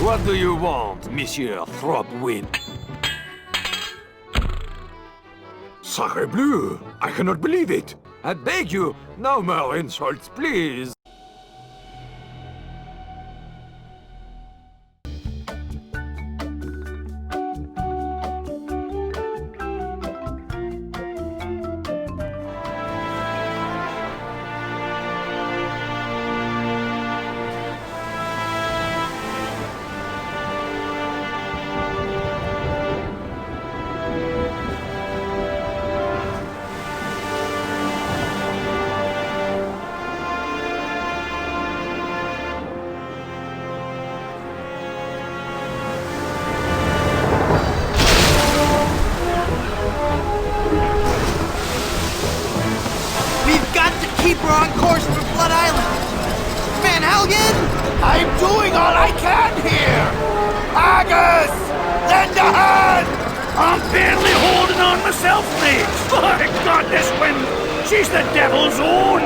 What do you want, Monsieur Thropwind? Sacre bleu! I cannot believe it! I beg you, no more insults, please! Keep her on course for Blood Island! Van Helgen! I'm doing all I can here! Haggis! Lend a hand! I'm barely holding on myself, mate! My God, this wind! She's the devil's own!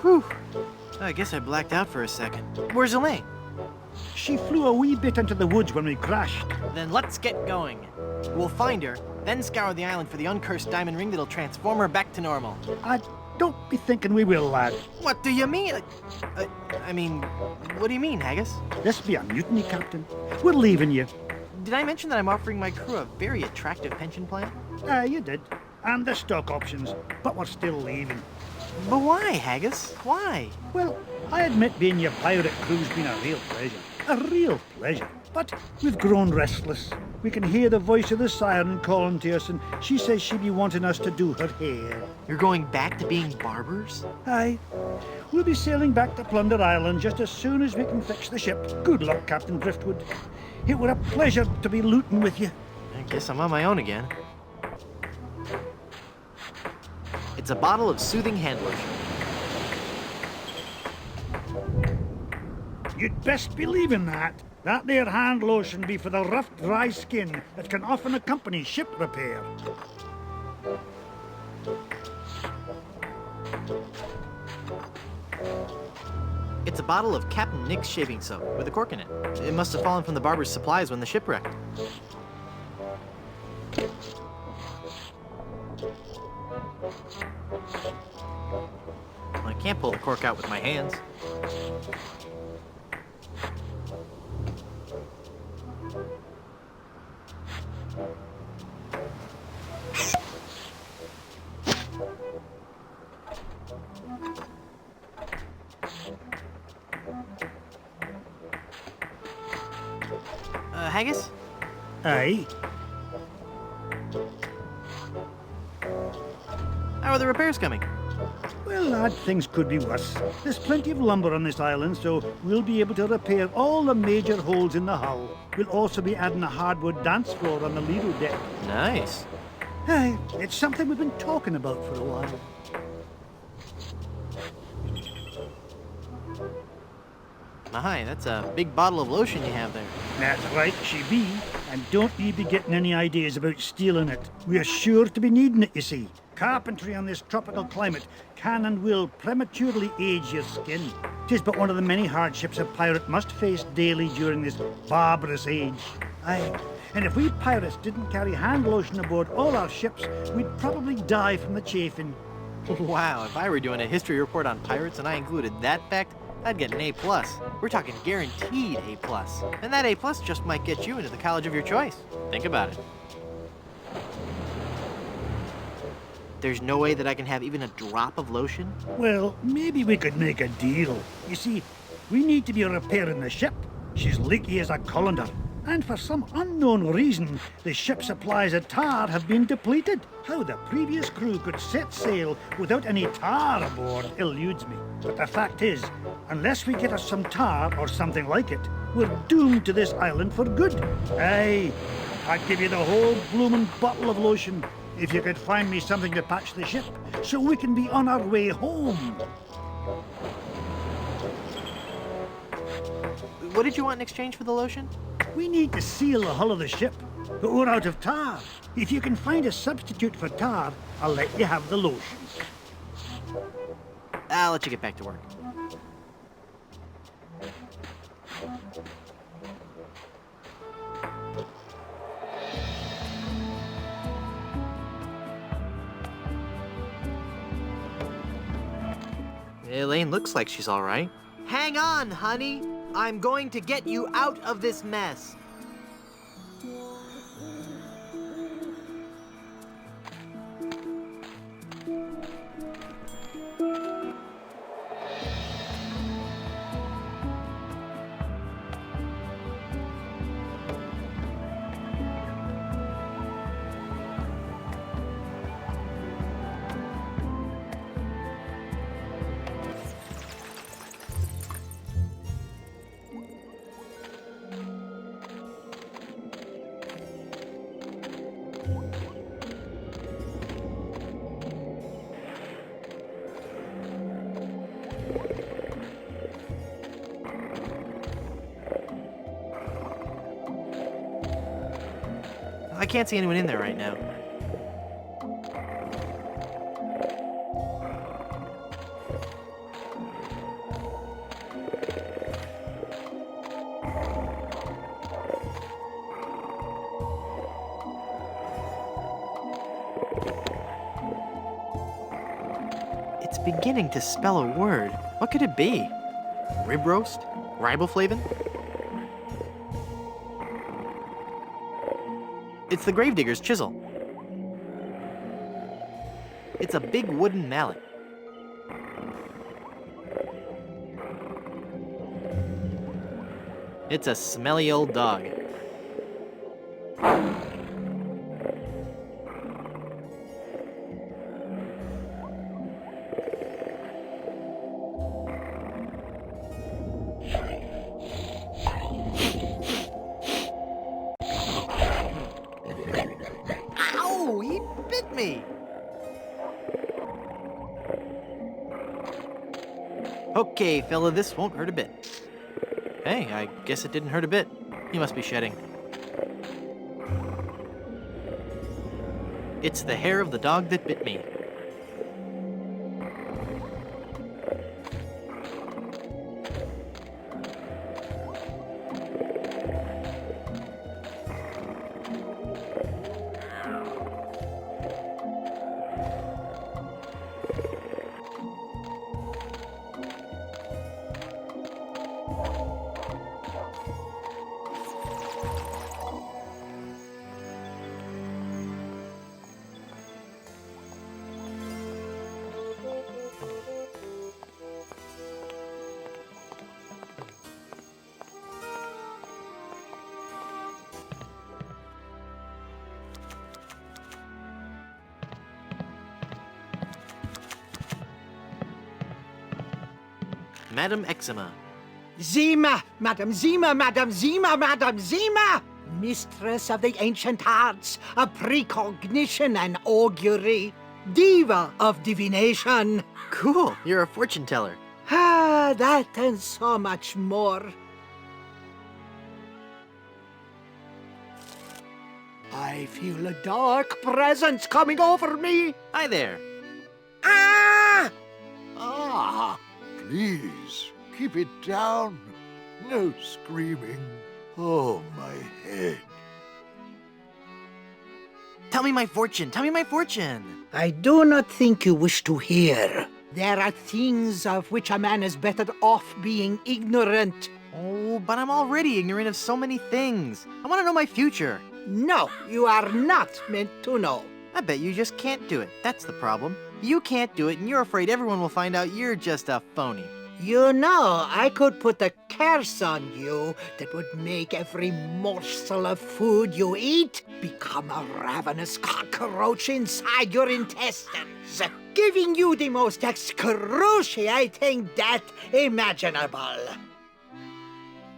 Whew. I guess I blacked out for a second. Where's Elaine? She flew a wee bit into the woods when we crashed. Then let's get going. We'll find her, then scour the island for the uncursed diamond ring that'll transform her back to normal. I don't be thinking we will, lad. What do you mean? I mean, what do you mean, Haggis? This be a mutiny, Captain. We're leaving you. Did I mention that I'm offering my crew a very attractive pension plan? You did. And the stock options. But we're still leaving. But why, Haggis? Why? Well, I admit being your pirate crew's been a real pleasure. A real pleasure. But we've grown restless. We can hear the voice of the siren calling to us, and she says she'd be wanting us to do her hair. You're going back to being barbers? Aye. We'll be sailing back to Plunder Island just as soon as we can fix the ship. Good luck, Captain Driftwood. It were a pleasure to be looting with you. I guess I'm on my own again. It's a bottle of soothing hand lotion. You'd best believe in that. That there hand lotion be for the rough, dry skin that can often accompany ship repair. It's a bottle of Captain Nick's shaving soap with a cork in it. It must have fallen from the barber's supplies when the ship wrecked. I can't pull the cork out with my hands. Haggis? Aye. How are the repairs coming? Well, lad, things could be worse. There's plenty of lumber on this island, so we'll be able to repair all the major holes in the hull. We'll also be adding a hardwood dance floor on the Lido deck. Nice. Aye, it's something we've been talking about for a while. My, that's a big bottle of lotion you have there. That's right, she be. And don't ye be getting any ideas about stealing it. We're sure to be needing it, you see. Carpentry on this tropical climate can and will prematurely age your skin. 'Tis but one of the many hardships a pirate must face daily during this barbarous age. Aye, and if we pirates didn't carry hand lotion aboard all our ships, we'd probably die from the chafing. Wow, if I were doing a history report on pirates and I included that fact, I'd get an A+. We're talking guaranteed A+. And that A+ just might get you into the college of your choice. Think about it. There's no way that I can have even a drop of lotion? Well, maybe we could make a deal. You see, we need to be repairing the ship. She's leaky as a colander. And for some unknown reason, the ship's supplies of tar have been depleted. How the previous crew could set sail without any tar aboard eludes me. But the fact is, unless we get us some tar or something like it, we're doomed to this island for good. Aye, I'd give you the whole bloomin' bottle of lotion if you could find me something to patch the ship so we can be on our way home. What did you want in exchange for the lotion? We need to seal the hull of the ship, but we're out of tar. If you can find a substitute for tar, I'll let you have the lotion. I'll let you get back to work. Elaine looks like she's all right. Hang on, honey. I'm going to get you out of this mess. I can't see anyone in there right now. It's beginning to spell a word. What could it be? Rib roast? Riboflavin? It's the gravedigger's chisel. It's a big wooden mallet. It's a smelly old dog. Ow! He bit me! Okay, fella, this won't hurt a bit. Hey, I guess it didn't hurt a bit. He must be shedding. It's the hair of the dog that bit me. Madam Eczema. Zima, Madam Zima, Madam Zima, Madam Zima! Mistress of the ancient arts, of precognition and augury, diva of divination. Cool, you're a fortune teller. Ah, that and so much more. I feel a dark presence coming over me. Hi there. Ah! Ah, please, keep it down. No screaming. Oh, my head. Tell me my fortune, tell me my fortune. I do not think you wish to hear. There are things of which a man is better off being ignorant. Oh, but I'm already ignorant of so many things. I want to know my future. No, you are not meant to know. I bet you just can't do it. That's the problem. You can't do it, and you're afraid everyone will find out you're just a phony. You know, I could put a curse on you that would make every morsel of food you eat become a ravenous cockroach inside your intestines, giving you the most excruciating death imaginable.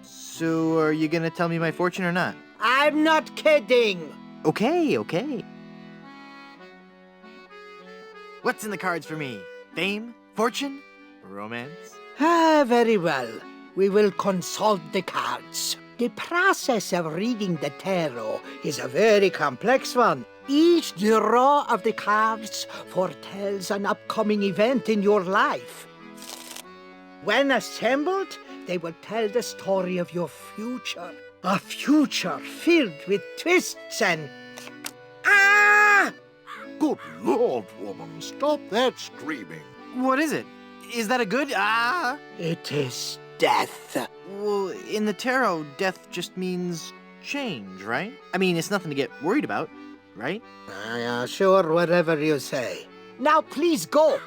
So, are you gonna tell me my fortune or not? I'm not kidding. Okay, okay. What's in the cards for me? Fame? Fortune? Romance? Very well. We will consult the cards. The process of reading the tarot is a very complex one. Each draw of the cards foretells an upcoming event in your life. When assembled, they will tell the story of your future. A future filled with twists and... Ah! Good Lord, woman, stop that screaming. What is it? Is that a good? Ah! It is death. Well, in the tarot, death just means change, right? I mean, it's nothing to get worried about, right? Sure, whatever you say. Now please go.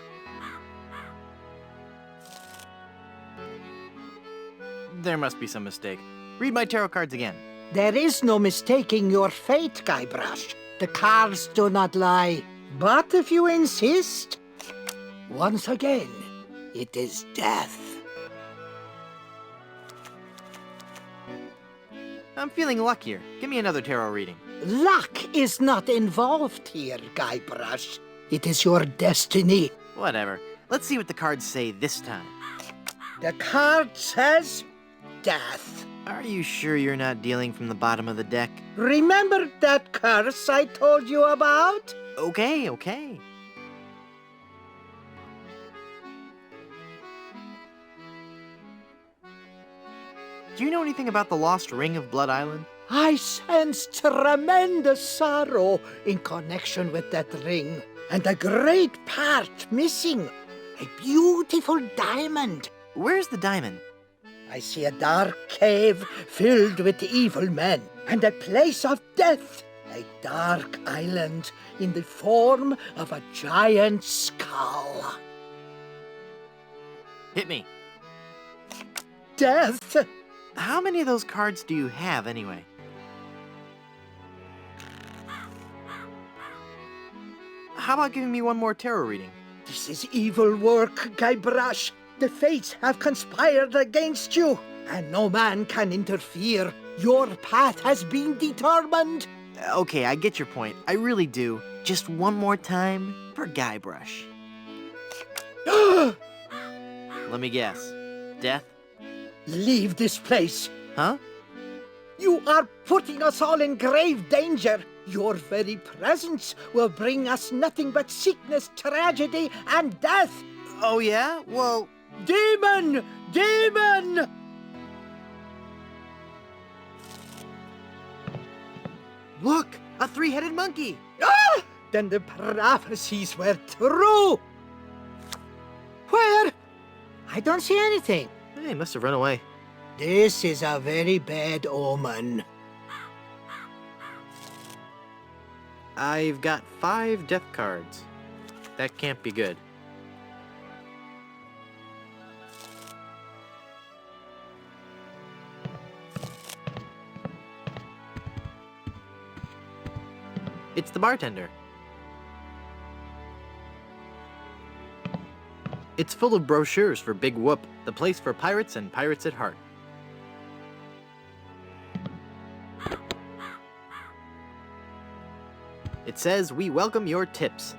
There must be some mistake. Read my tarot cards again. There is no mistaking your fate, Guybrush. The cards do not lie. But if you insist, once again, it is death. I'm feeling luckier. Give me another tarot reading. Luck is not involved here, Guybrush. It is your destiny. Whatever. Let's see what the cards say this time. The card says death. Are you sure you're not dealing from the bottom of the deck? Remember that curse I told you about? Okay, okay. Do you know anything about the lost ring of Blood Island? I sense tremendous sorrow in connection with that ring, and a great part missing. A beautiful diamond. Where's the diamond? I see a dark cave filled with evil men, and a place of death. A dark island in the form of a giant skull. Hit me. Death? How many of those cards do you have, anyway? How about giving me one more tarot reading? This is evil work, Guybrush. The fates have conspired against you, and no man can interfere. Your path has been determined. Okay, I get your point. I really do. Just one more time for Guybrush. Let me guess. Death? Leave this place. Huh? You are putting us all in grave danger. Your very presence will bring us nothing but sickness, tragedy, and death. Oh, yeah? Well... Demon! Demon! Look! A three-headed monkey! Ah! Then the prophecies were true. Where? I don't see anything. He must have run away. This is a very bad omen. I've got 5 death cards. That can't be good. It's the bartender. It's full of brochures for Big Whoop, the place for pirates and pirates at heart. It says, "We welcome your tips."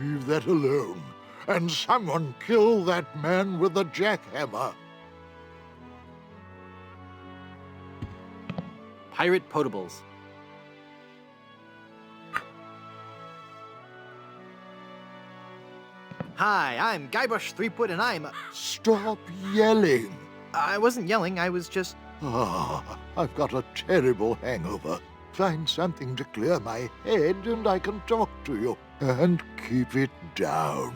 Leave that alone, and someone kill that man with the jackhammer. Pirate Potables. Hi, I'm Guybrush Threepwood, and I'm... Stop yelling. I wasn't yelling, I was just... I've got a terrible hangover. Find something to clear my head and I can talk to you. And keep it down.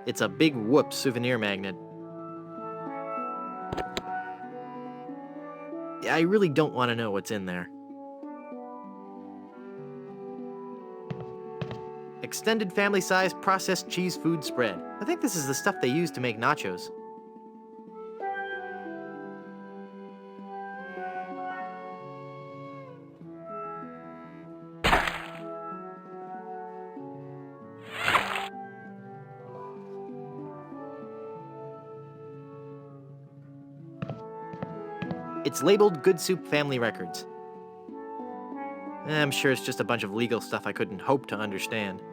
It's a big whoop souvenir magnet. I really don't want to know what's in there. Extended family size processed cheese food spread. I think this is the stuff they use to make nachos. It's labeled Good Soup Family Records. I'm sure it's just a bunch of legal stuff I couldn't hope to understand.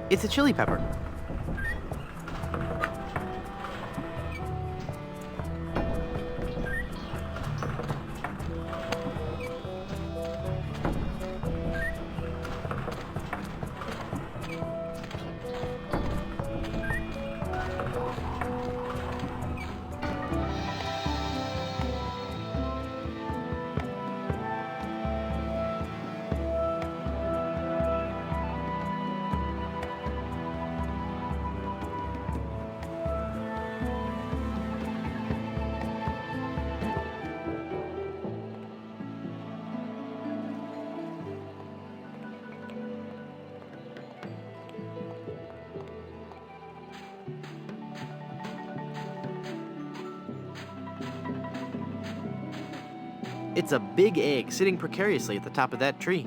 It's a chili pepper. It's a big egg sitting precariously at the top of that tree.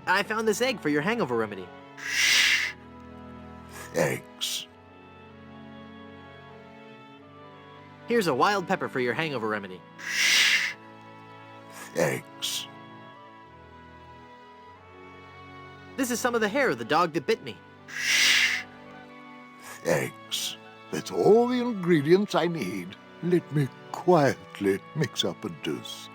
I found this egg for your hangover remedy. Shh. Thanks. Here's a wild pepper for your hangover remedy. Shh. Thanks. This is some of the hair of the dog that bit me. Shh. Thanks. That's all the ingredients I need. Let me quietly mix up a dose.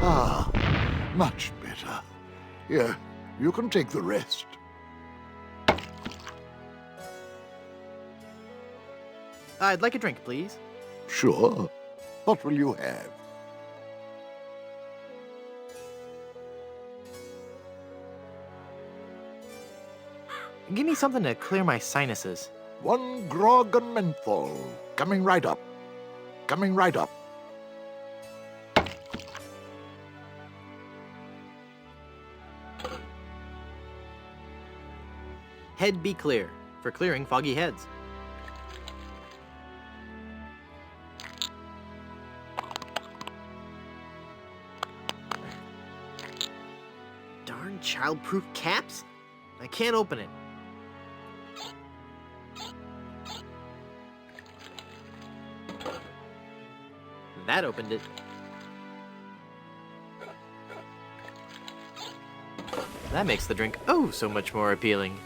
Ah, much better. Here, You can take the rest. I'd like a drink, please. Sure. What will you have? Give me something to clear my sinuses. 1 grog and menthol. Coming right up. Coming right up. Head be clear, for clearing foggy heads. Darn child-proof caps? I can't open it. That opened it. That makes the drink oh so much more appealing.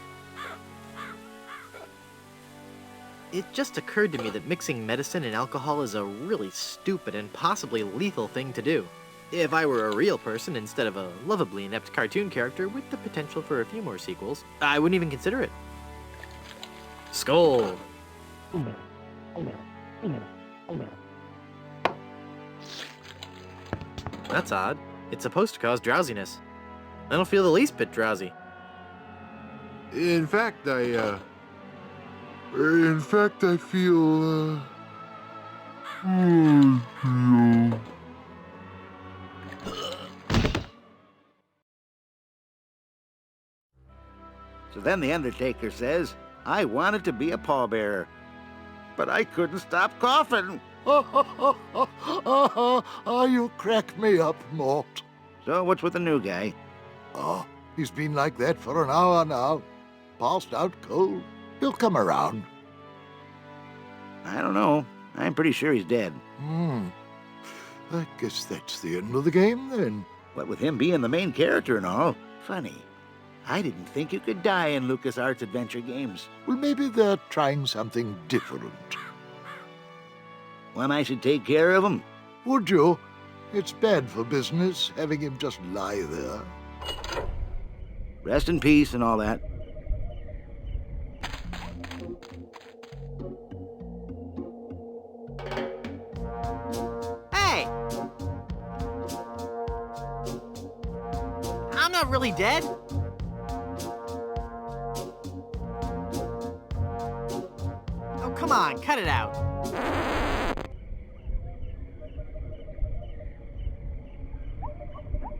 It just occurred to me that mixing medicine and alcohol is a really stupid and possibly lethal thing to do. If I were a real person instead of a lovably inept cartoon character with the potential for a few more sequels, I wouldn't even consider it. Skull! That's odd. It's supposed to cause drowsiness. I don't feel the least bit drowsy. In fact, I feel, So then the Undertaker says, I wanted to be a pallbearer, but I couldn't stop coughing. You crack me up, Mort. So what's with the new guy? Oh, he's been like that for an hour now. Passed out cold. He'll come around. I don't know. I'm pretty sure he's dead. I guess that's the end of the game, then. What with him being the main character and all. Funny. I didn't think you could die in LucasArts adventure games. Well, maybe they're trying something different. When I should take care of him? Would you? It's bad for business, having him just lie there. Rest in peace and all that. Hey! I'm not really dead. Oh, come on, cut it out.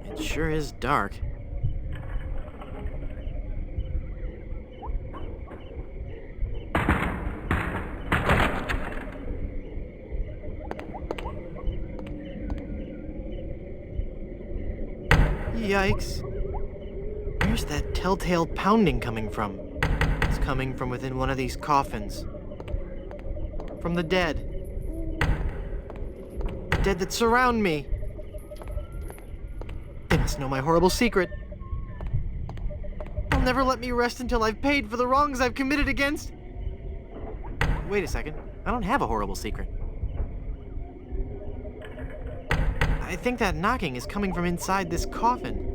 It sure is dark. Yikes. Where's that telltale pounding coming from? It's coming from within one of these coffins. From the dead. The dead that surround me. They must know my horrible secret. They'll never let me rest until I've paid for the wrongs I've committed against... Wait a second. I don't have a horrible secret. I think that knocking is coming from inside this coffin.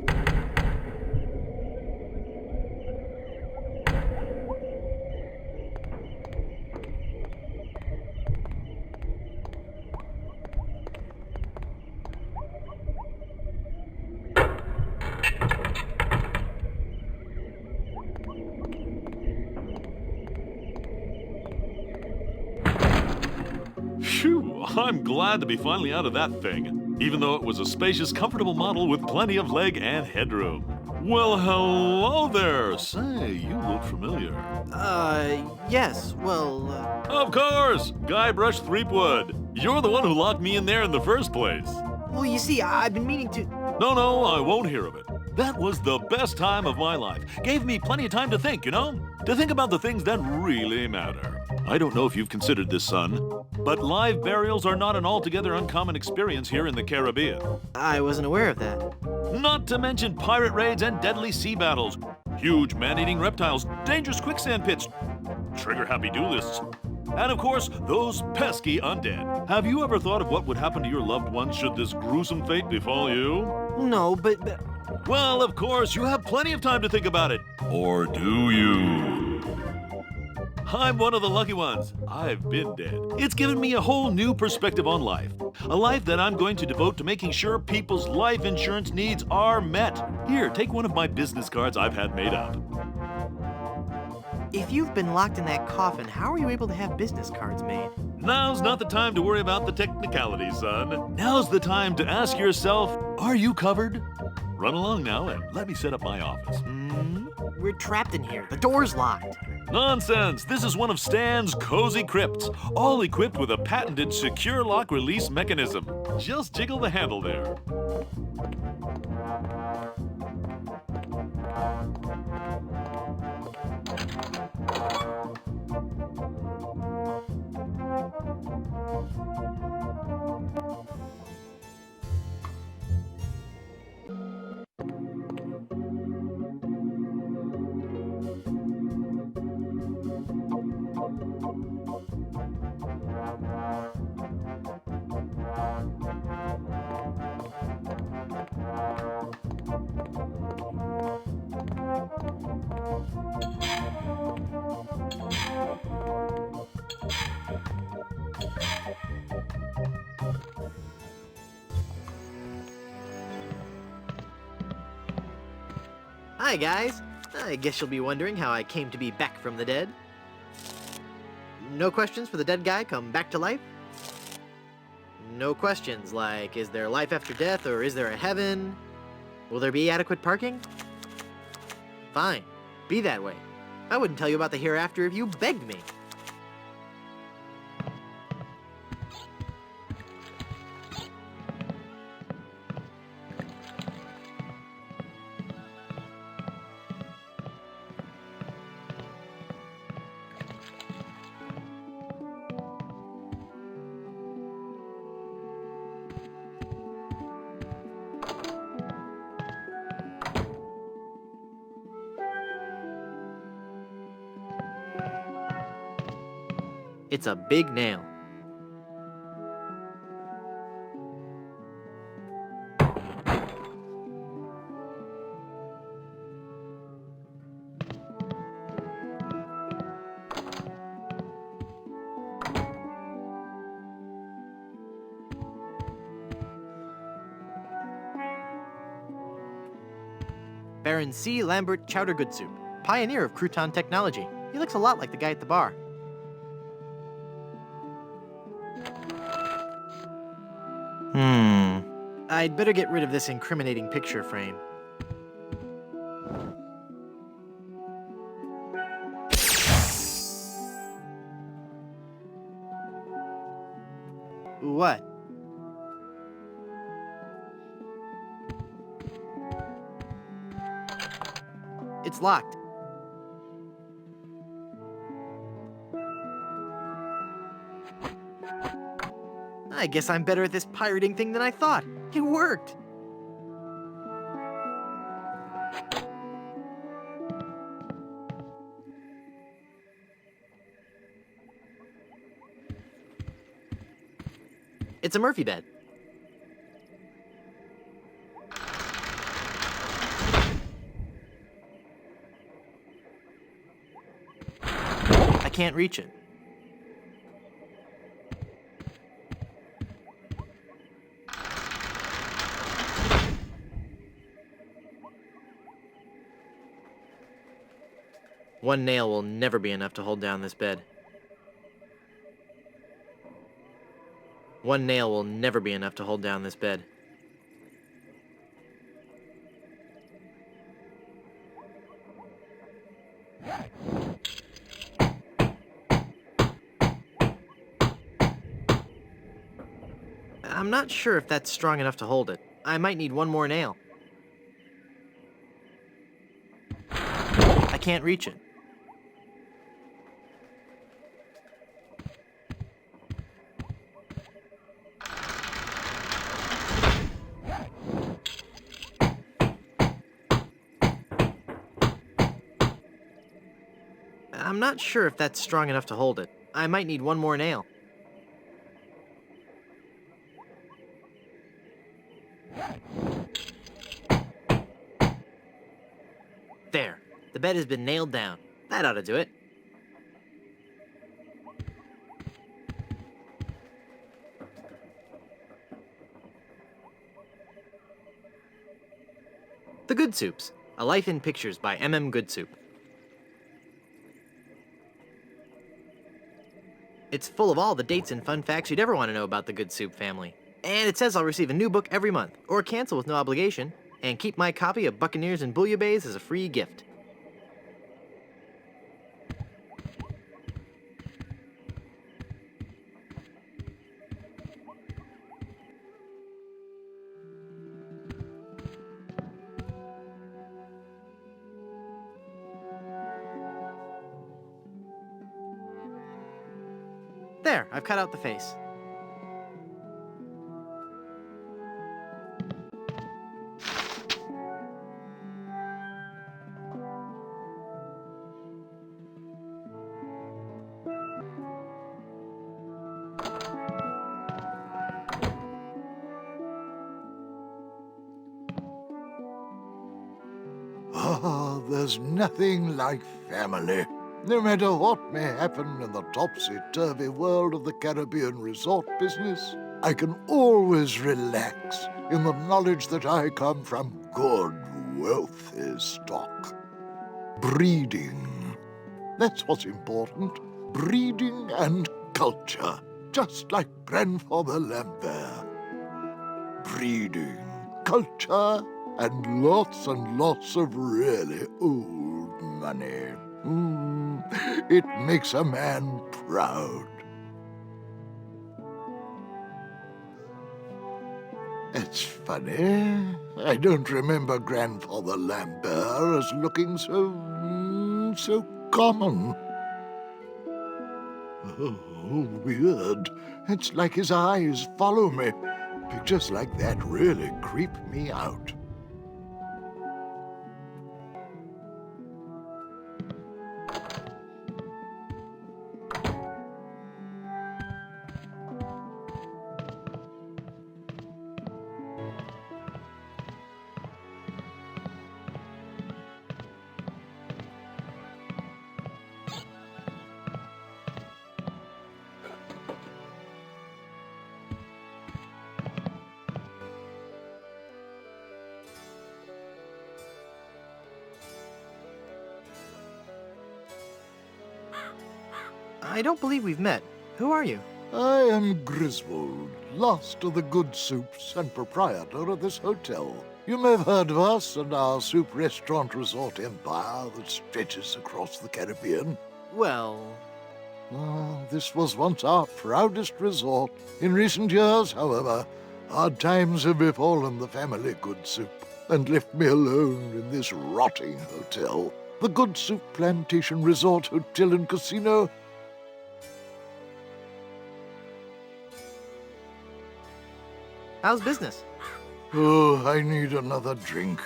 Phew, I'm glad to be finally out of that thing, even though it was a spacious, comfortable model with plenty of leg and headroom. Well, hello there. Say, you look familiar. Yes, well, Of course! Guybrush Threepwood. You're the one who locked me in there in the first place. Well, you see, I've been meaning to... No, I won't hear of it. That was the best time of my life. Gave me plenty of time to think, you know? To think about the things that really matter. I don't know if you've considered this, son, but live burials are not an altogether uncommon experience here in the Caribbean. I wasn't aware of that. Not to mention pirate raids and deadly sea battles, huge man-eating reptiles, dangerous quicksand pits, trigger-happy duelists, and of course, those pesky undead. Have you ever thought of what would happen to your loved ones should this gruesome fate befall you? No, but Well, of course, you have plenty of time to think about it. Or do you? I'm one of the lucky ones. I've been dead. It's given me a whole new perspective on life. A life that I'm going to devote to making sure people's life insurance needs are met. Here, take one of my business cards I've had made up. If you've been locked in that coffin, how are you able to have business cards made? Now's not the time to worry about the technicalities, son. Now's the time to ask yourself, are you covered? Run along now and let me set up my office. We're trapped in here. The door's locked. Nonsense! This is one of Stan's cozy crypts, all equipped with a patented secure lock release mechanism. Just jiggle the handle there. Hi, guys. I guess you'll be wondering how I came to be back from the dead. No questions for the dead guy come back to life? No questions like, is there life after death or is there a heaven? Will there be adequate parking? Fine. Be that way. I wouldn't tell you about the hereafter if you begged me. It's a big nail. Baron C. Lambert Chowdergoodsoup, pioneer of crouton technology. He looks a lot like the guy at the bar. I'd better get rid of this incriminating picture frame. What? It's locked. I guess I'm better at this pirating thing than I thought. It worked. It's a Murphy bed. I can't reach it. One nail will never be enough to hold down this bed. One nail will never be enough to hold down this bed. I'm not sure if that's strong enough to hold it. I might need one more nail. I can't reach it. I'm not sure if that's strong enough to hold it. I might need one more nail. bed has been nailed down. That ought to do it. The Good Soups, A Life in Pictures by M.M. Goodsoup. It's full of all the dates and fun facts you'd ever want to know about the Goodsoup family. And it says I'll receive a new book every month, or cancel with no obligation, and keep my copy of Buccaneers and Bouillabaisse as a free gift. There, I've cut out the face. Ah, there's nothing like family. No matter what may happen in the topsy-turvy world of the Caribbean resort business, I can always relax in the knowledge that I come from good, wealthy stock. Breeding. That's what's important. Breeding and culture, just like Grandfather Lambert. Breeding, culture, and lots of really old money. It makes a man proud. It's funny. I don't remember Grandfather Lambert as looking so common. Oh, weird. It's like his eyes follow me. Pictures like that really creep me out. I don't believe we've met. Who are you? I am Griswold, last of the Good Soups and proprietor of this hotel. You may have heard of us and our soup restaurant resort empire that stretches across the Caribbean. Well... This was once our proudest resort. In recent years, however, hard times have befallen the family Good Soup and left me alone in this rotting hotel. The Good Soup Plantation Resort Hotel and Casino. How's business? Oh, I need another drink.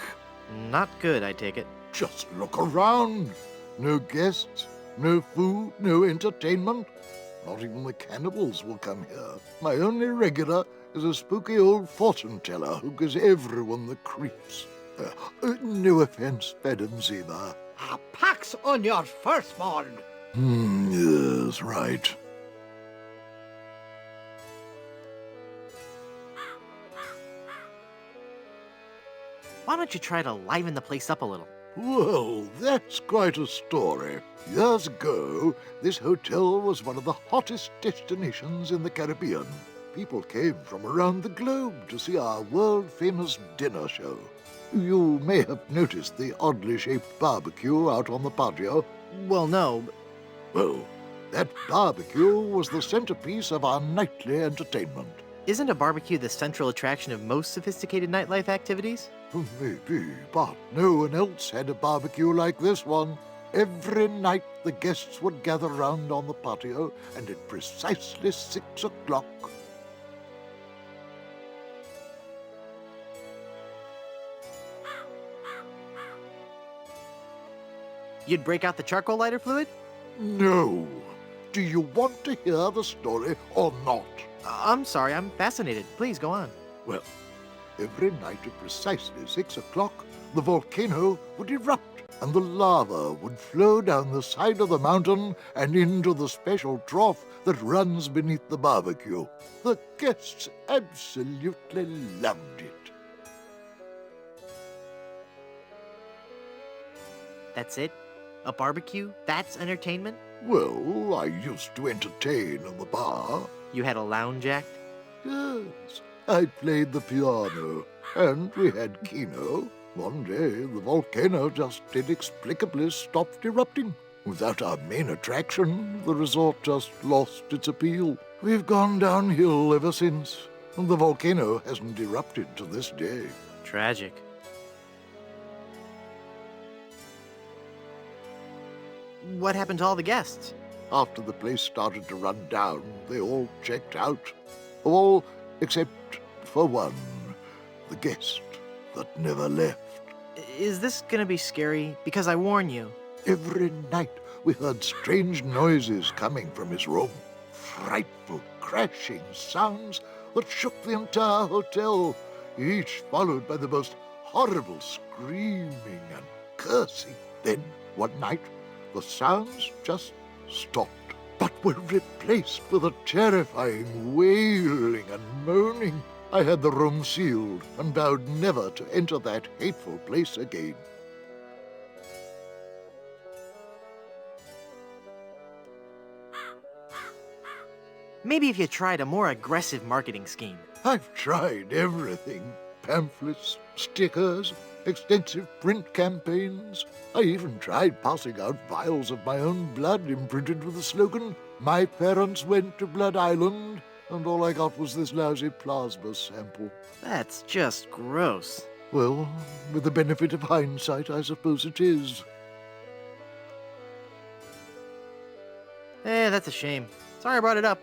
Not good, I take it. Just look around. No guests, no food, no entertainment. Not even the cannibals will come here. My only regular is a spooky old fortune teller who gives everyone the creeps. No offense, Madam Zima. A pax on your firstborn. Yes, right. Why don't you try to liven the place up a little? Well, that's quite a story. Years ago, this hotel was one of the hottest destinations in the Caribbean. People came from around the globe to see our world-famous dinner show. You may have noticed the oddly shaped barbecue out on the patio. Well, no, but... Well, that barbecue was the centerpiece of our nightly entertainment. Isn't a barbecue the central attraction of most sophisticated nightlife activities? Maybe, but no one else had a barbecue like this one. Every night the guests would gather round on the patio, and at precisely 6 o'clock... You'd break out the charcoal lighter fluid? No. Do you want to hear the story or not? I'm sorry, I'm fascinated. Please, go on. Well, every night at precisely 6 o'clock, the volcano would erupt, and the lava would flow down the side of the mountain and into the special trough that runs beneath the barbecue. The guests absolutely loved it. That's it? A barbecue? That's entertainment? Well, I used to entertain in the bar. You had a lounge act? Yes, I played the piano, and we had keno. One day, the volcano just inexplicably stopped erupting. Without our main attraction, the resort just lost its appeal. We've gone downhill ever since, and the volcano hasn't erupted to this day. Tragic. What happened to all the guests? After the place started to run down, they all checked out. All except for one, the guest that never left. Is this gonna be scary? Because I warn you. Every night we heard strange noises coming from his room. Frightful crashing sounds that shook the entire hotel, each followed by the most horrible screaming and cursing. Then, one night, the sounds just stopped, but were replaced with a terrifying wailing and moaning. I had the room sealed and vowed never to enter that hateful place again. Maybe if you tried a more aggressive marketing scheme. I've tried everything. Pamphlets, stickers, extensive print campaigns. I even tried passing out vials of my own blood imprinted with the slogan, "My parents went to Blood Island," and all I got was this lousy plasma sample. That's just gross. Well, with the benefit of hindsight, I suppose it is. That's a shame. Sorry I brought it up.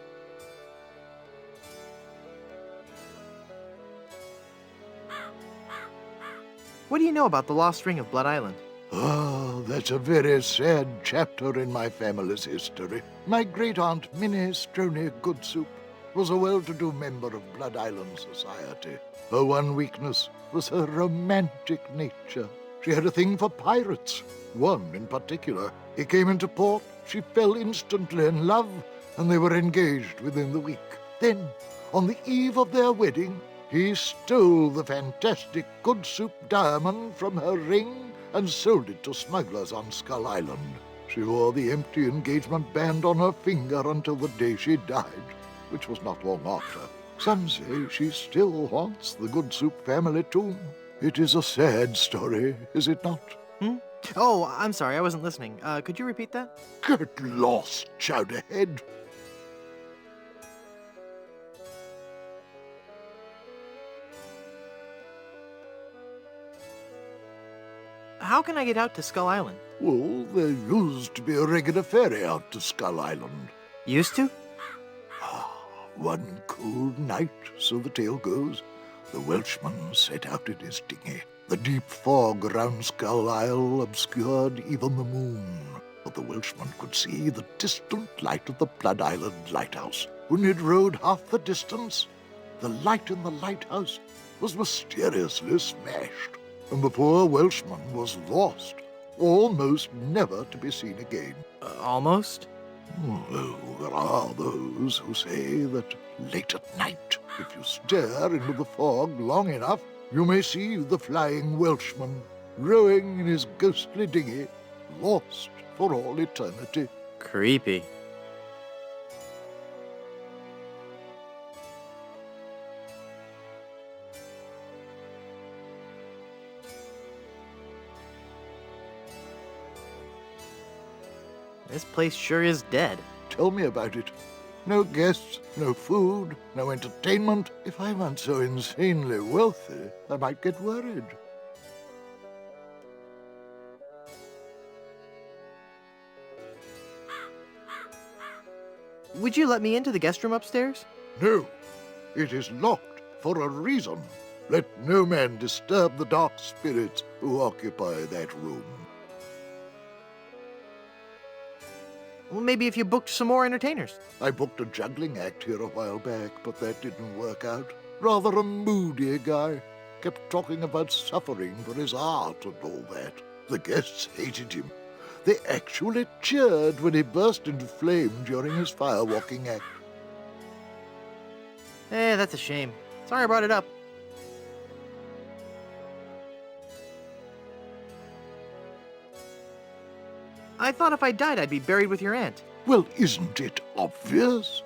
What do you know about the lost ring of Blood Island? Oh, that's a very sad chapter in my family's history. My great-aunt Minnie Stroney Goodsoup was a well-to-do member of Blood Island society. Her one weakness was her romantic nature. She had a thing for pirates, one in particular. He came into port, she fell instantly in love, and they were engaged within the week. Then, on the eve of their wedding, he stole the fantastic Goodsoup diamond from her ring and sold it to smugglers on Skull Island. She wore the empty engagement band on her finger until the day she died, which was not long after. Some say she still haunts the Goodsoup family tomb. It is a sad story, is it not? Oh, I'm sorry, I wasn't listening. Could you repeat that? Get lost, Chowderhead. How can I get out to Skull Island? Well, there used to be a regular ferry out to Skull Island. Used to? One cold night, so the tale goes, the Welshman set out in his dinghy. The deep fog around Skull Isle obscured even the moon, but the Welshman could see the distant light of the Blood Island lighthouse. When he'd rowed half the distance, the light in the lighthouse was mysteriously smashed, and the poor Welshman was lost, almost never to be seen again. Almost? Oh, there are those who say that late at night, if you stare into the fog long enough, you may see the flying Welshman rowing in his ghostly dinghy, lost for all eternity. Creepy. This place sure is dead. Tell me about it. No guests, no food, no entertainment. If I weren't so insanely wealthy, I might get worried. Would you let me into the guest room upstairs? No, it is locked for a reason. Let no man disturb the dark spirits who occupy that room. Well, maybe if you booked some more entertainers. I booked a juggling act here a while back, but that didn't work out. Rather a moody guy. Kept talking about suffering for his art and all that. The guests hated him. They actually cheered when he burst into flame during his firewalking act. That's a shame. Sorry I brought it up. I thought if I died, I'd be buried with your aunt. Well, isn't it obvious?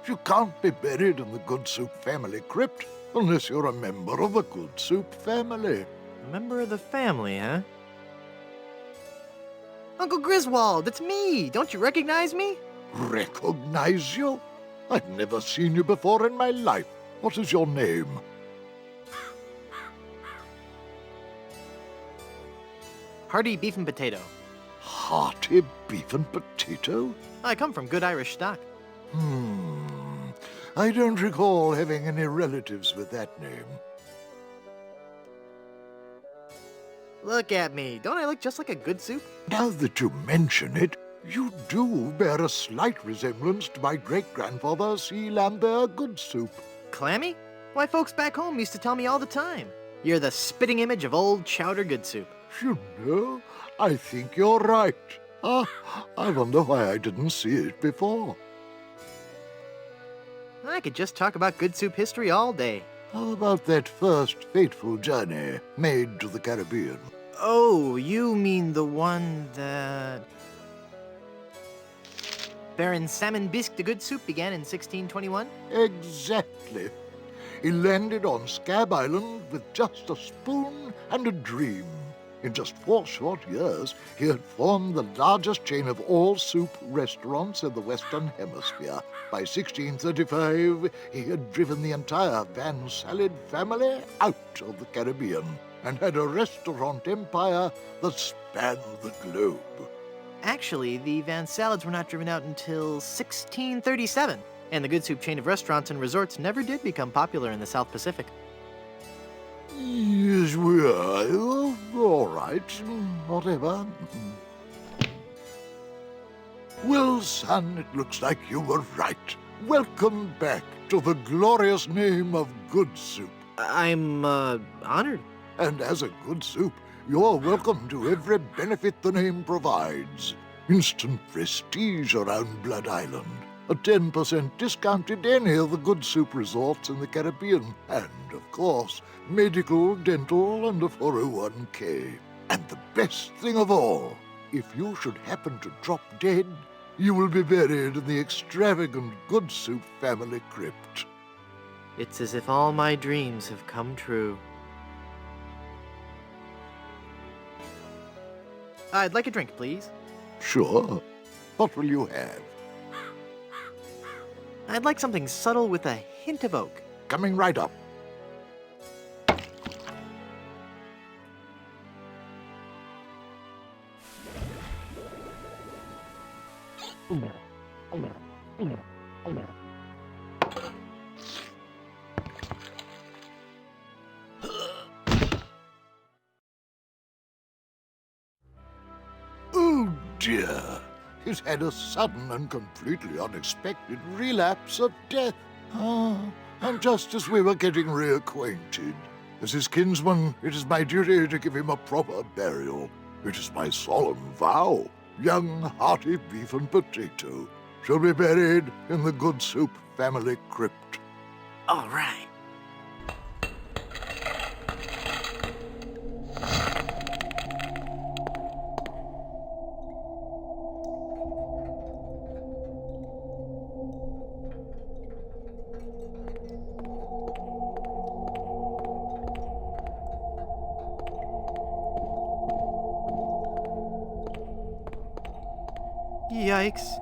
You can't be buried in the Good Soup family crypt unless you're a member of the Good Soup family. A member of the family, huh? Uncle Griswold, it's me! Don't you recognize me? Recognize you? I've never seen you before in my life. What is your name? Hearty beef and potato. Hearty beef and potato? I come from good Irish stock. I don't recall having any relatives with that name. Look at me. Don't I look just like a good soup? Now that you mention it, you do bear a slight resemblance to my great-grandfather, C. Lambert Goodsoup. Clammy? Why, folks back home used to tell me all the time. You're the spitting image of old Chowder Goodsoup. You know, I think you're right. I wonder why I didn't see it before. I could just talk about good soup history all day. How about that first fateful journey made to the Caribbean? Oh, you mean the one that... Baron Salmon Bisque de Good Soup began in 1621? Exactly. He landed on Scab Island with just a spoon and a dream. In just 4 short years, he had formed the largest chain of all-soup restaurants in the Western Hemisphere. By 1635, he had driven the entire Van Salad family out of the Caribbean and had a restaurant empire that spanned the globe. Actually, the Van Salads were not driven out until 1637, and the Good Soup chain of restaurants and resorts never did become popular in the South Pacific. Yes, we are. Oh, all right. Whatever. Well, son, it looks like you were right. Welcome back to the glorious name of Good Soup. I'm, honored. And as a Good Soup, you're welcome to every benefit the name provides. Instant prestige around Blood Island. A 10% discount at any of the Good Soup resorts in the Caribbean. And, of course, medical, dental, and a 401k. And the best thing of all, if you should happen to drop dead, you will be buried in the extravagant Good Soup family crypt. It's as if all my dreams have come true. I'd like a drink, please. Sure. What will you have? I'd like something subtle with a hint of oak. Coming right up. Oh dear, he's had a sudden and completely unexpected relapse of death. And just as we were getting reacquainted, as his kinsman, it is my duty to give him a proper burial. It is my solemn vow. Young, hearty beef and potato shall be buried in the Good Soup family crypt. All right. Yikes.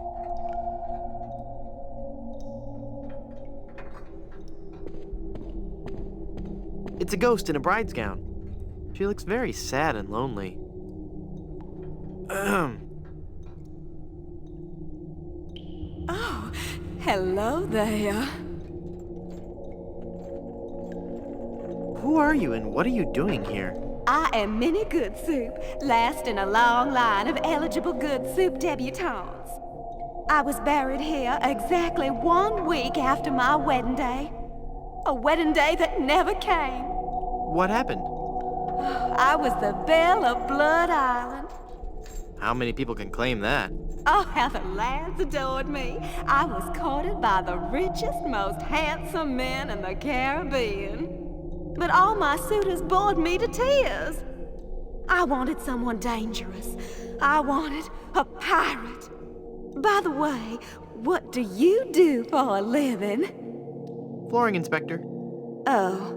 It's a ghost in a bride's gown. She looks very sad and lonely. Oh, hello there. Who are you and what are you doing here? I am Minnie Good Soup, last in a long line of eligible Good Soup debutantes. I was buried here exactly 1 week after my wedding day. A wedding day that never came. What happened? I was the belle of Blood Island. How many people can claim that? Oh, how the lads adored me. I was courted by the richest, most handsome men in the Caribbean. But all my suitors bored me to tears. I wanted someone dangerous. I wanted a pirate. By the way, what do you do for a living? Flooring inspector. Oh.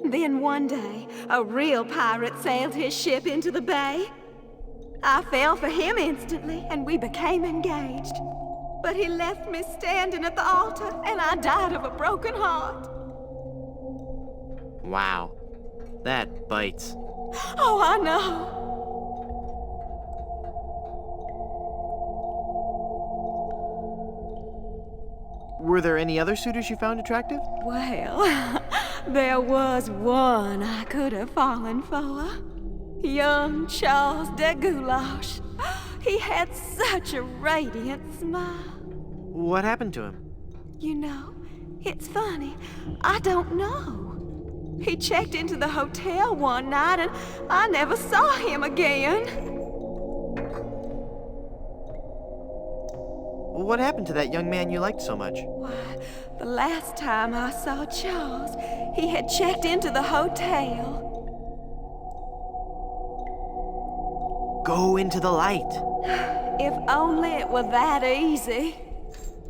Then one day, a real pirate sailed his ship into the bay. I fell for him instantly, and we became engaged. But he left me standing at the altar, and I died of a broken heart. Wow. That bites. Oh, I know. Were there any other suitors you found attractive? Well, there was one I could have fallen for. Young Charles de Goulash. He had such a radiant smile. What happened to him? You know, it's funny. I don't know. He checked into the hotel one night and I never saw him again. What happened to that young man you liked so much? Why, the last time I saw Charles, he had checked into the hotel. Go into the light. If only it were that easy.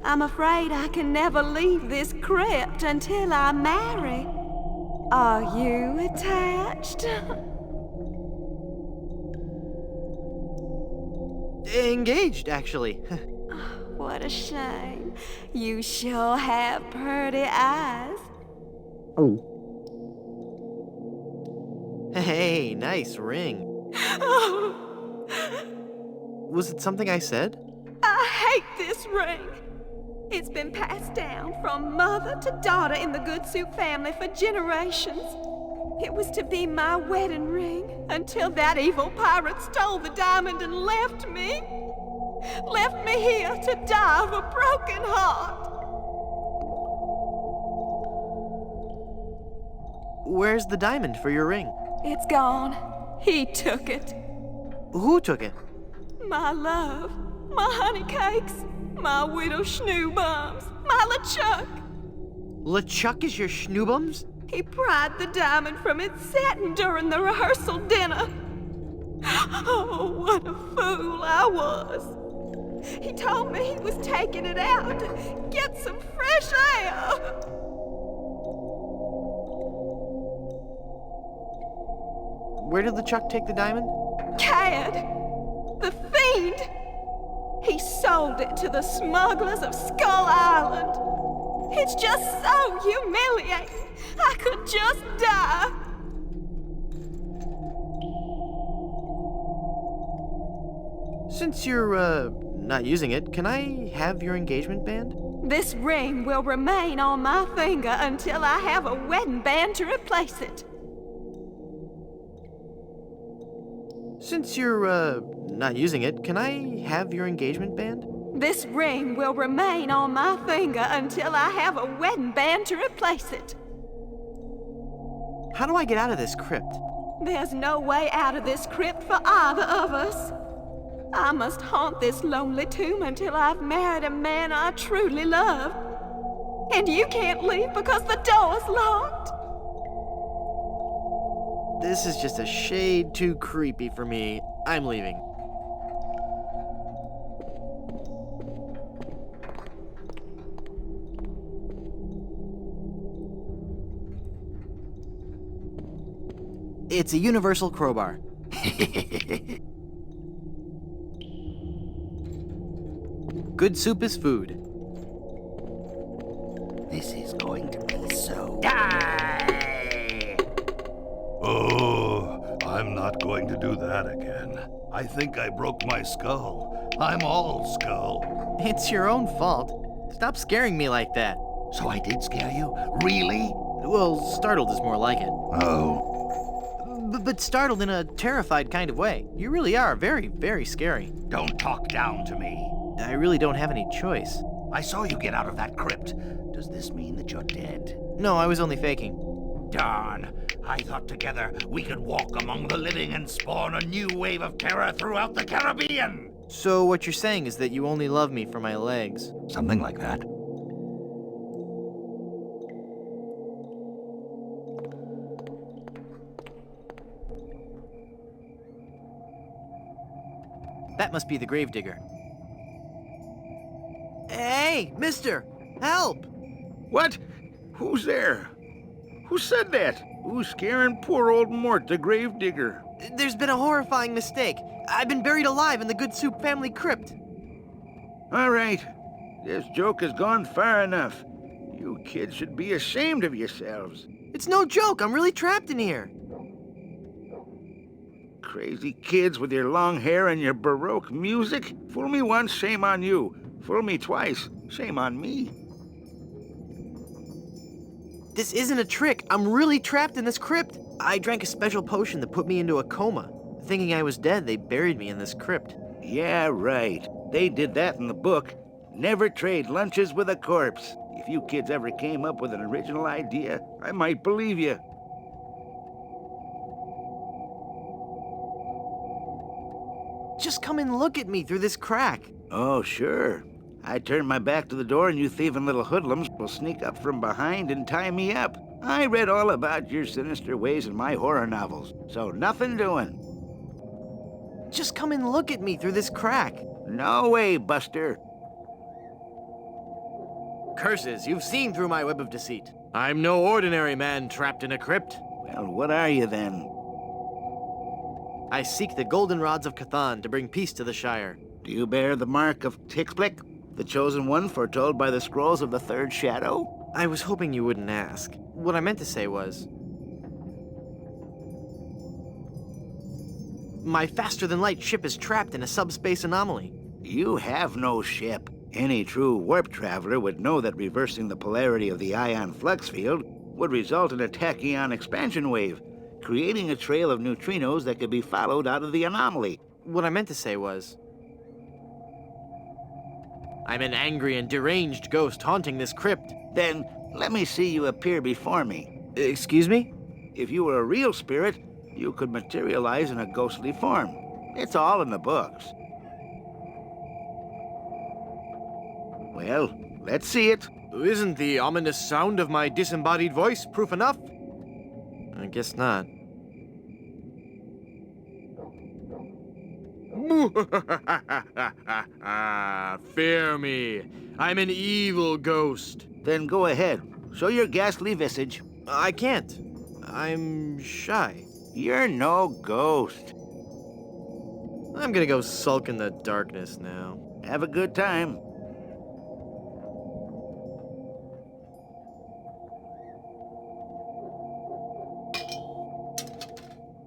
I'm afraid I can never leave this crypt until I marry. Are you attached? Engaged, actually. What a shame. You sure have pretty eyes. Hey, nice ring. Was it something I said? I hate this ring. It's been passed down from mother to daughter in the Good Soup family for generations. It was to be my wedding ring until that evil pirate stole the diamond and left me. Left me here to die of a broken heart. Where's the diamond for your ring? It's gone. He took it. Who took it? My love, my honey cakes, my widow schnoobums, my LeChuck. LeChuck is your schnoobums? He pried the diamond from its satin during the rehearsal dinner. Oh, what a fool I was. He told me he was taking it out to get some fresh air. Where did LeChuck take the diamond? Cad, the fiend. He sold it to the smugglers of Skull Island. It's just so humiliating. I could just die. Since you're, not using it, can I have your engagement band? This ring will remain on my finger until I have a wedding band to replace it. Since you're, not using it, can I have your engagement band? This ring will remain on my finger until I have a wedding band to replace it. How do I get out of this crypt? There's no way out of this crypt for either of us. I must haunt this lonely tomb until I've married a man I truly love. And you can't leave because the door's locked. This is just a shade too creepy for me. I'm leaving. It's a universal crowbar. Good soup is food. This is going to be so... Oh, I'm not going to do that again. I think I broke my skull. I'm all skull. It's your own fault. Stop scaring me like that. So I did scare you? Really? Well, startled is more like it. Oh. But startled in a terrified kind of way. You really are very, very scary. Don't talk down to me. I really don't have any choice. I saw you get out of that crypt. Does this mean that you're dead? No, I was only faking. Darn. I thought together we could walk among the living and spawn a new wave of terror throughout the Caribbean. So what you're saying is that you only love me for my legs. Something like that. That must be the gravedigger. Hey, mister! Help! What? Who's there? Who said that? Who's scaring poor old Mort, the gravedigger? There's been a horrifying mistake. I've been buried alive in the Good Soup family crypt. All right. This joke has gone far enough. You kids should be ashamed of yourselves. It's no joke. I'm really trapped in here. Crazy kids with your long hair and your Baroque music. Fool me once, shame on you. Fool me twice, shame on me. This isn't a trick. I'm really trapped in this crypt. I drank a special potion that put me into a coma. Thinking I was dead, they buried me in this crypt. Yeah, right. They did that in the book. Never trade lunches with a corpse. If you kids ever came up with an original idea, I might believe you. Just come and look at me through this crack. Oh, sure. I turn my back to the door and you thieving little hoodlums will sneak up from behind and tie me up. I read all about your sinister ways in my horror novels, so nothing doing. Just come and look at me through this crack. No way, Buster. Curses, you've seen through my web of deceit. I'm no ordinary man trapped in a crypt. Well, what are you then? I seek the goldenrods of Cathan to bring peace to the Shire. Do you bear the mark of Tixblick, the chosen one foretold by the scrolls of the Third Shadow? I was hoping you wouldn't ask. What I meant to say was... my faster-than-light ship is trapped in a subspace anomaly. You have no ship. Any true warp traveler would know that reversing the polarity of the ion flux field would result in a tachyon expansion wave, creating a trail of neutrinos that could be followed out of the anomaly. What I meant to say was... I'm an angry and deranged ghost haunting this crypt. Then let me see you appear before me. Excuse me? If you were a real spirit, you could materialize in a ghostly form. It's all in the books. Well, let's see it. Isn't the ominous sound of my disembodied voice proof enough? I guess not. Fear me. I'm an evil ghost. Then go ahead. Show your ghastly visage. I can't. I'm shy. You're no ghost. I'm gonna go sulk in the darkness now. Have a good time.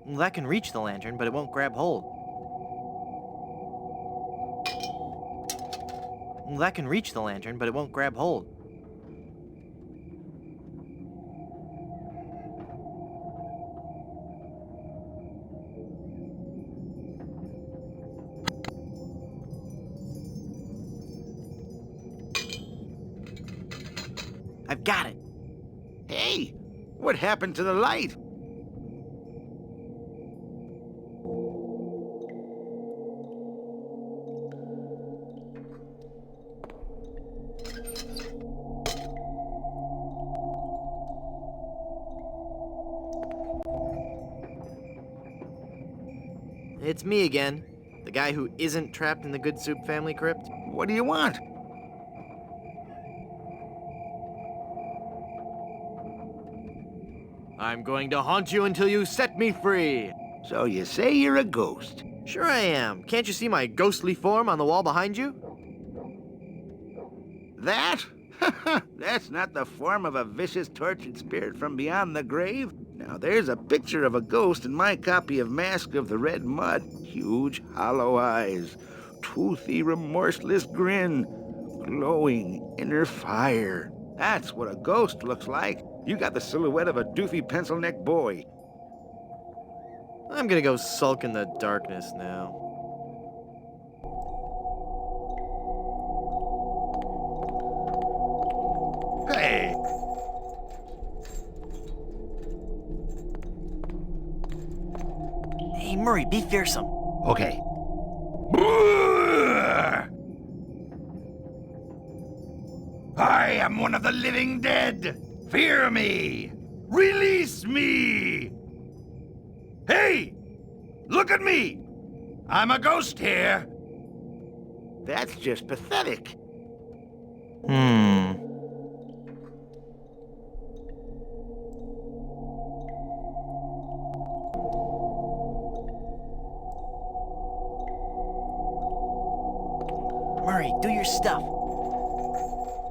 Well, that can reach the lantern, but it won't grab hold. Well, that can reach the lantern, but it won't grab hold. I've got it. Hey, what happened to the light? It's me again. The guy who isn't trapped in the Good Soup family crypt. What do you want? I'm going to haunt you until you set me free. So you say you're a ghost? Sure I am. Can't you see my ghostly form on the wall behind you? That? That's not the form of a vicious, tortured spirit from beyond the grave. Now, there's a picture of a ghost in my copy of Mask of the Red Mud. Huge, hollow eyes, toothy, remorseless grin, glowing inner fire. That's what a ghost looks like. You got the silhouette of a doofy pencil-neck boy. I'm gonna go sulk in the darkness now. Hey! Hey, Murray, be fearsome. Okay. I am one of the living dead. Fear me. Release me. Hey, look at me. I'm a ghost here. That's just pathetic. Murray, do your stuff.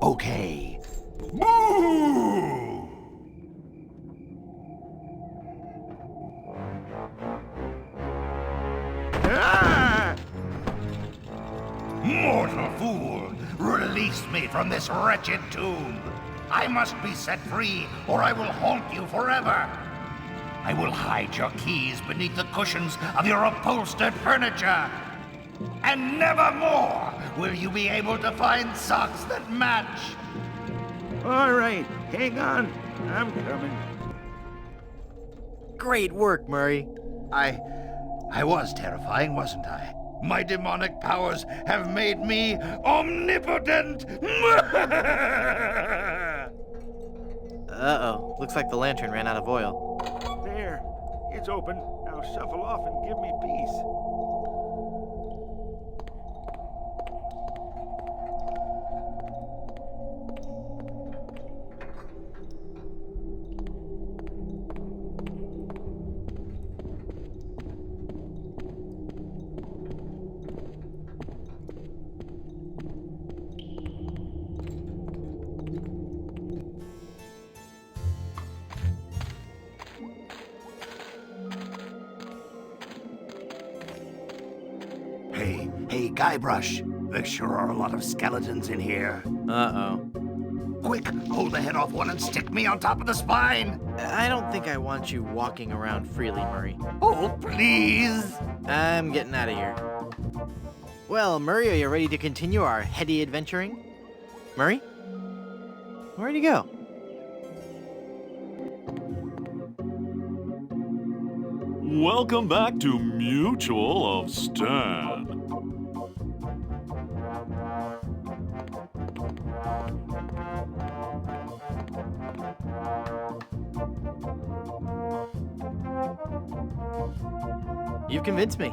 Okay. Boo! Ah! Mortal fool! Release me from this wretched tomb! I must be set free, or I will haunt you forever! I will hide your keys beneath the cushions of your upholstered furniture! And never more will you be able to find socks that match! All right, hang on. I'm coming. Great work, Murray. I was terrifying, wasn't I? My demonic powers have made me omnipotent! Uh-oh. Looks like the lantern ran out of oil. There, it's open. Now shuffle off and give me peace. Hey, Guybrush. There sure are a lot of skeletons in here. Uh-oh. Quick, pull the head off one and stick me on top of the spine. I don't think I want you walking around freely, Murray. Oh, please. I'm getting out of here. Well, Murray, are you ready to continue our heady adventuring? Murray? Where'd he go? Welcome back to Mutual of Stan. You've convinced me.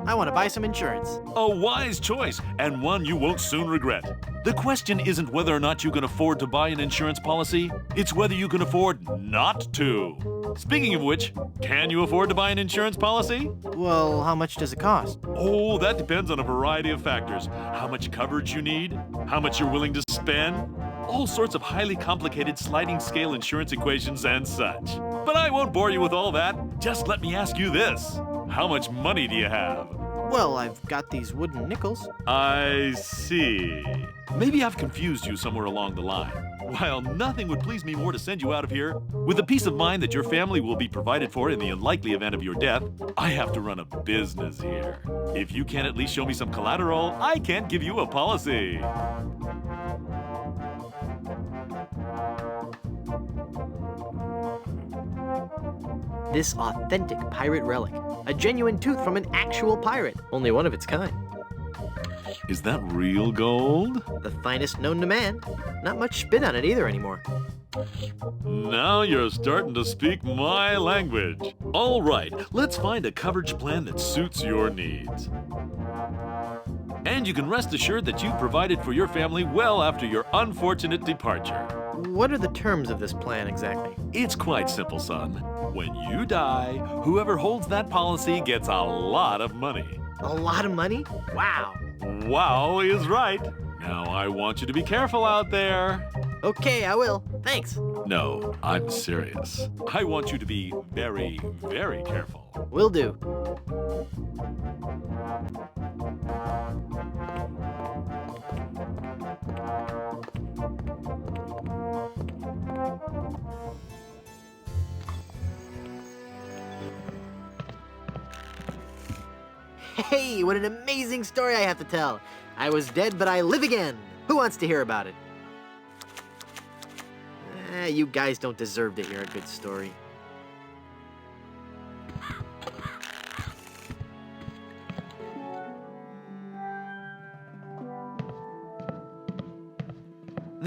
I want to buy some insurance. A wise choice, and one you won't soon regret. The question isn't whether or not you can afford to buy an insurance policy, it's whether you can afford not to. Speaking of which, can you afford to buy an insurance policy? Well, how much does it cost? Oh, that depends on a variety of factors. How much coverage you need, how much you're willing to spend, all sorts of highly complicated sliding scale insurance equations and such. But I won't bore you with all that. Just let me ask you this. How much money do you have? Well, I've got these wooden nickels. I see. Maybe I've confused you somewhere along the line. While nothing would please me more to send you out of here, with the peace of mind that your family will be provided for in the unlikely event of your death, I have to run a business here. If you can't at least show me some collateral, I can't give you a policy. This authentic pirate relic. A genuine tooth from an actual pirate. Only one of its kind. Is that real gold? The finest known to man. Not much spin on it either anymore. Now you're starting to speak my language. All right, let's find a coverage plan that suits your needs. And you can rest assured that you've provided for your family well after your unfortunate departure. What are the terms of this plan exactly? It's quite simple, son. When you die, whoever holds that policy gets a lot of money. A lot of money? Wow. Wow is right. Now I want you to be careful out there. Okay, I will. Thanks. No, I'm serious. I want you to be very, very careful. Will do. Hey, what an amazing story I have to tell. I was dead, but I live again. Who wants to hear about it? You guys don't deserve to hear a good story.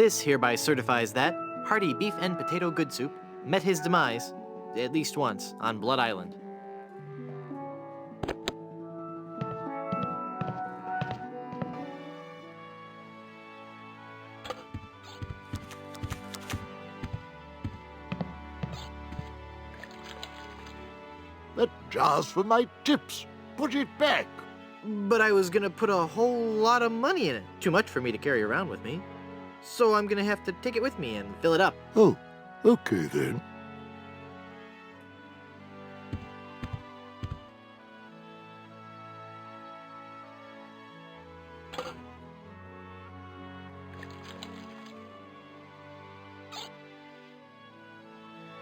This hereby certifies that hearty beef and potato good soup met his demise, at least once, on Blood Island. That jar's for my tips. Put it back. But I was gonna put a whole lot of money in it. Too much for me to carry around with me. So I'm gonna have to take it with me and fill it up. Oh, okay then.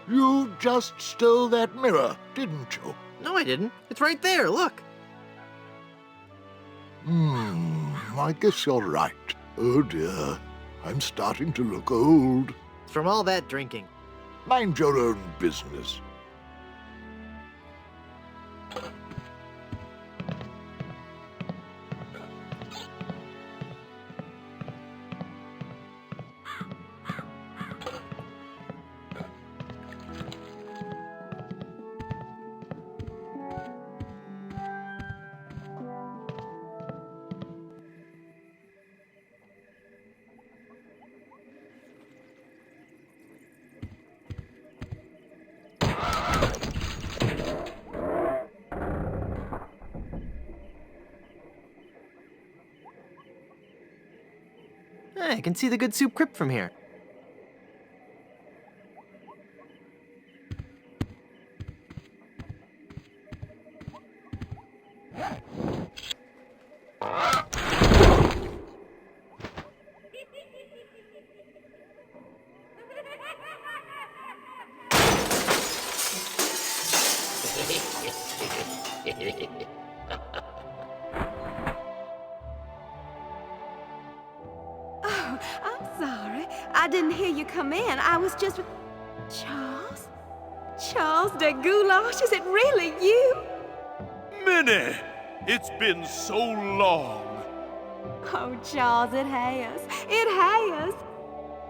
You just stole that mirror, didn't you? No, I didn't. It's right there, look. I guess you're right. Oh dear, I'm starting to look old. From all that drinking. Mind your own business. I can see the Good Soup Crypt from here. Oh, I'm sorry. I didn't hear you come in. I was just with... Charles? Charles de Goulash, is it really you? Minnie! It's been so long. Oh, Charles, it has. It has.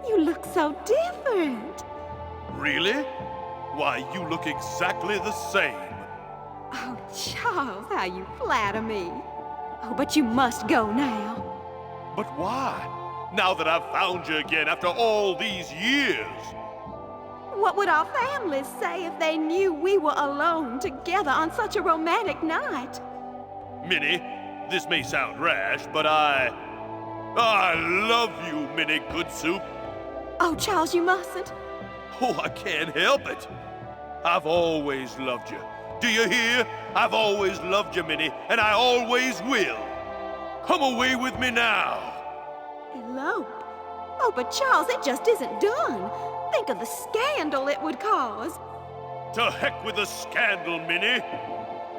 You look so different. Really? Why, you look exactly the same. Oh, Charles, how you flatter me. Oh, but you must go now. But why? Now that I've found you again after all these years. What would our families say if they knew we were alone together on such a romantic night? Minnie, this may sound rash, but I love you, Minnie Good Soup. Oh, Charles, you mustn't. Oh, I can't help it. I've always loved you. Do you hear? I've always loved you, Minnie, and I always will. Come away with me now. Elope? Oh, but Charles, it just isn't done. Think of the scandal it would cause. To heck with the scandal, Minnie.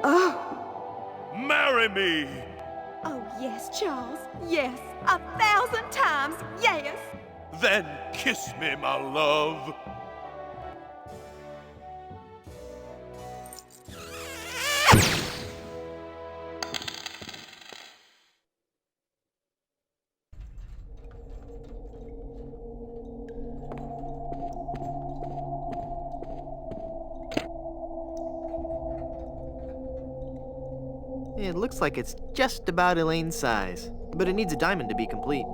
Oh. Marry me. Oh, yes, Charles. Yes. 1,000 times yes. Then kiss me, my love. It looks like it's just about Elaine's size, but it needs a diamond to be complete.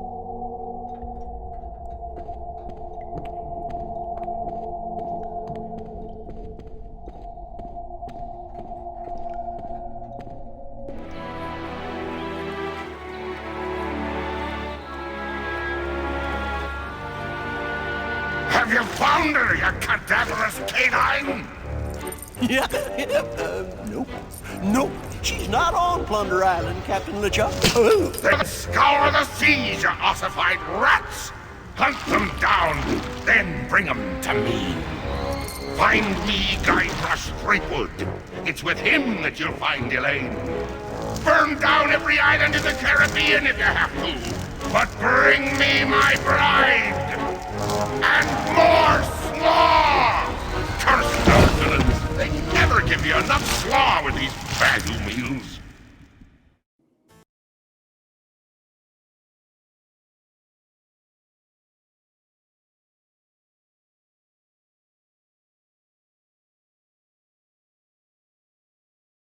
Have you found her, you cadaverous canine? Yeah, nope. Nope. She's not on Plunder Island, Captain LeChuck. Then scour the seas, you ossified rats! Hunt them down, then bring them to me. Find me Guybrush Threepwood. It's with him that you'll find Elaine. Burn down every island in the Caribbean if you have to. But bring me my bride! And more slaw! Curse those villains! They never give you enough slaw with these value meals.